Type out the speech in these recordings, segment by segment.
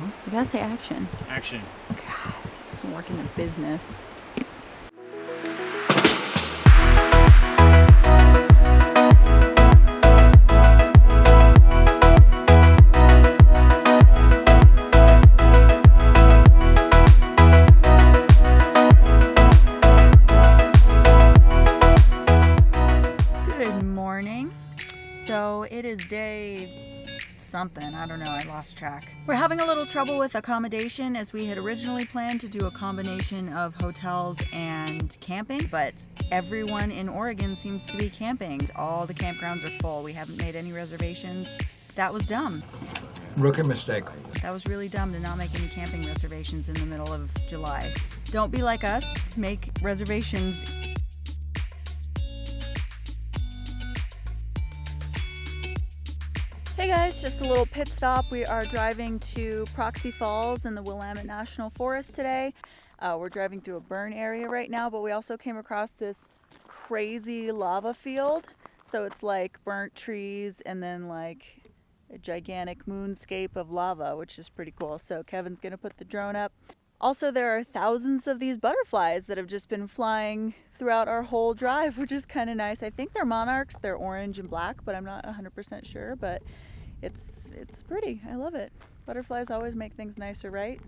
You gotta say action. Action. God, just working the business. Good morning. So it is day something, I don't know, I lost track. We're having a little trouble with accommodation as we had originally planned to do a combination of hotels and camping, but everyone in Oregon seems to be camping. All the campgrounds are full. We haven't made any reservations. That was dumb. Rookie mistake. That was really dumb to not make any camping reservations in the middle of July. Don't be like us, make reservations. Hey guys, just a little pit stop. We are driving to Proxy Falls in the Willamette National Forest today. We're driving through a burn area right now, but we also came across this crazy lava field. So it's like burnt trees and then like a gigantic moonscape of lava, which is pretty cool. So Kevin's gonna put the drone up. Also, there are thousands of these butterflies that have just been flying throughout our whole drive, which is kind of nice. I think they're monarchs. They're orange and black, but I'm not 100% sure, but it's pretty. I love it. Butterflies always make things nicer, right?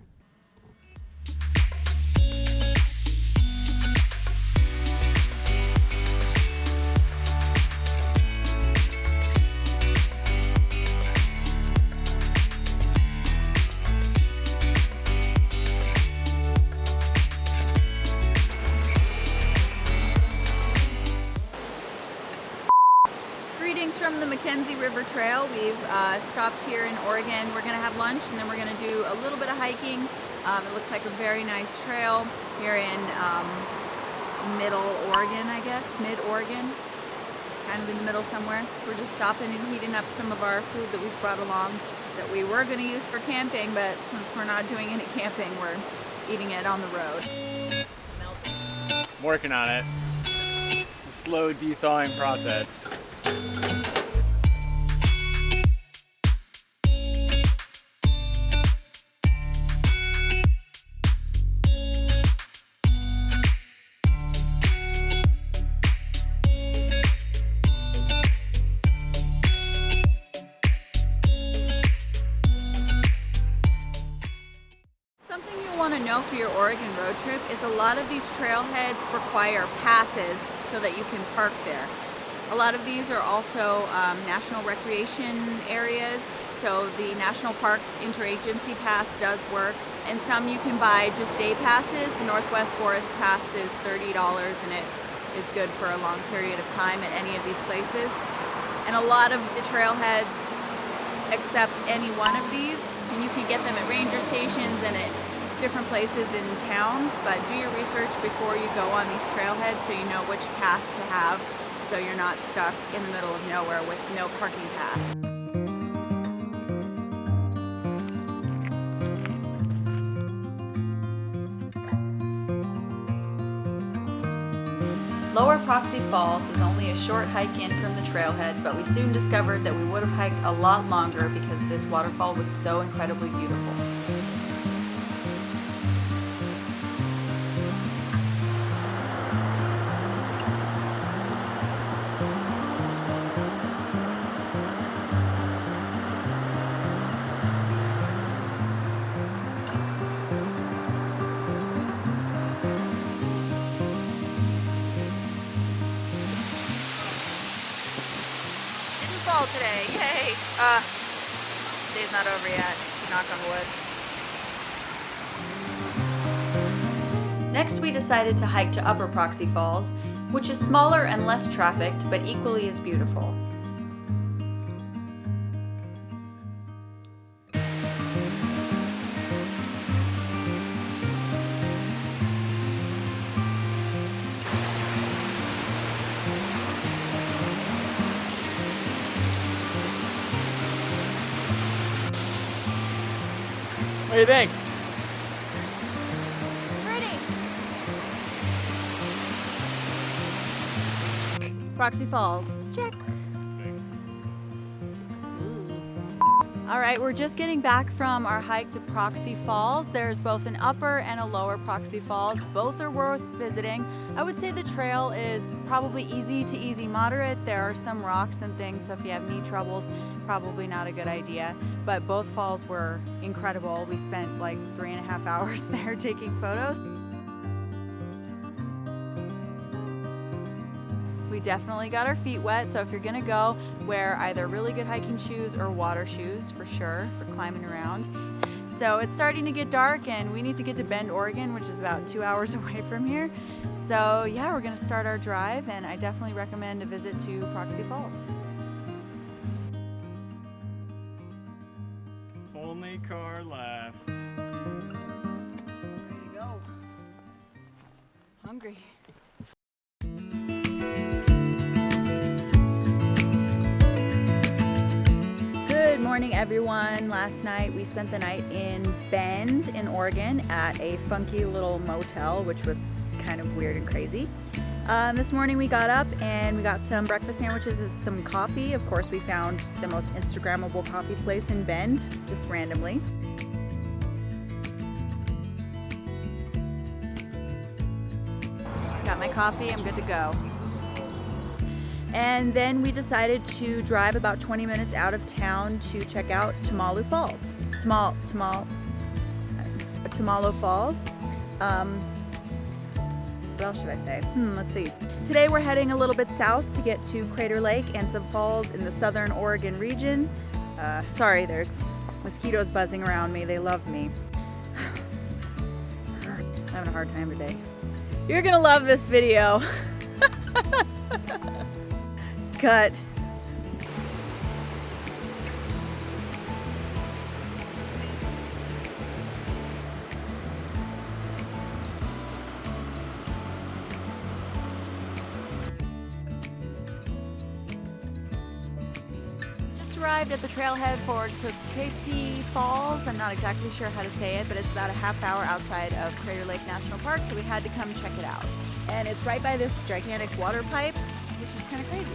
Greetings from the Mackenzie River Trail. We've stopped here in Oregon. We're going to have lunch and then we're going to do a little bit of hiking. It looks like a very nice trail here in middle Oregon, I guess, mid-Oregon, kind of in the middle somewhere. We're just stopping and heating up some of our food that we've brought along that we were going to use for camping, but since we're not doing any camping, we're eating it on the road. I'm working on it. It's a slow de-thawing process. Something you'll want to know for your Oregon road trip is a lot of these trailheads require passes so that you can park there. A lot of these are also national recreation areas, so the National Parks Interagency Pass does work, and some you can buy just day passes. The Northwest Forest Pass is $30 and it is good for a long period of time at any of these places. And a lot of the trailheads accept any one of these, and you can get them at ranger stations and at different places in towns, but do your research before you go on these trailheads so you know which pass to have, so you're not stuck in the middle of nowhere with no parking pass. Lower Proxy Falls is only a short hike in from the trailhead, but we soon discovered that we would have hiked a lot longer because this waterfall was so incredibly beautiful. Today, yay! Day's not over yet, knock on wood. Next we decided to hike to Upper Proxy Falls, which is smaller and less trafficked, but equally as beautiful. What do you think? Proxy Falls, check. All right, we're just getting back from our hike to Proxy Falls. There's both an upper and a lower Proxy Falls. Both are worth visiting. I would say the trail is probably easy to easy moderate. There are some rocks and things, so if you have knee troubles, probably not a good idea. But both falls were incredible. We spent like 3.5 hours there taking photos. We definitely got our feet wet, so if you're gonna go, wear either really good hiking shoes or water shoes for sure for climbing around. So it's starting to get dark and we need to get to Bend, Oregon, which is about 2 hours away from here. So yeah, we're gonna start our drive and I definitely recommend a visit to Proxy Falls. Only car left. Ready to go. Hungry. Good morning, everyone. Last night we spent the night in Bend in Oregon at a funky little motel, which was kind of weird and crazy. This morning we got up and we got some breakfast sandwiches and some coffee. Of course, we found the most Instagrammable coffee place in Bend, just randomly. Got my coffee, I'm good to go. And then we decided to drive about 20 minutes out of town to check out Tamalo Falls. Tamalo Falls. What else should I say? Let's see. Today we're heading a little bit south to get to Crater Lake and some falls in the southern Oregon region. Sorry, there's mosquitoes buzzing around me. They love me. I'm having a hard time today. You're gonna love this video. Cut. Just arrived at the trailhead for Toketee Falls. I'm not exactly sure how to say it, but it's about a half hour outside of Crater Lake National Park, so we had to come check it out. And it's right by this gigantic water pipe, which is kind of crazy.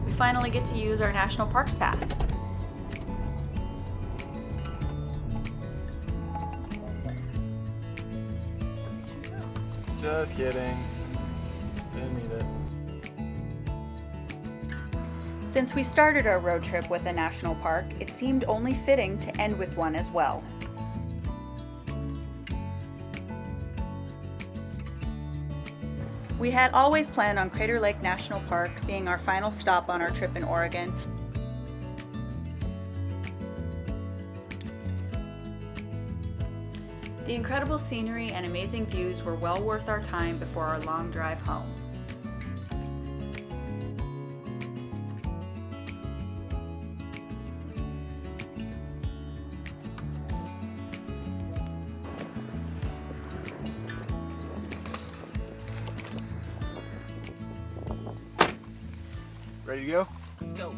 We finally get to use our National Parks Pass. Just kidding. Didn't need it. Since we started our road trip with a national park, it seemed only fitting to end with one as well. We had always planned on Crater Lake National Park being our final stop on our trip in Oregon. The incredible scenery and amazing views were well worth our time before our long drive home. Ready to go? Let's go.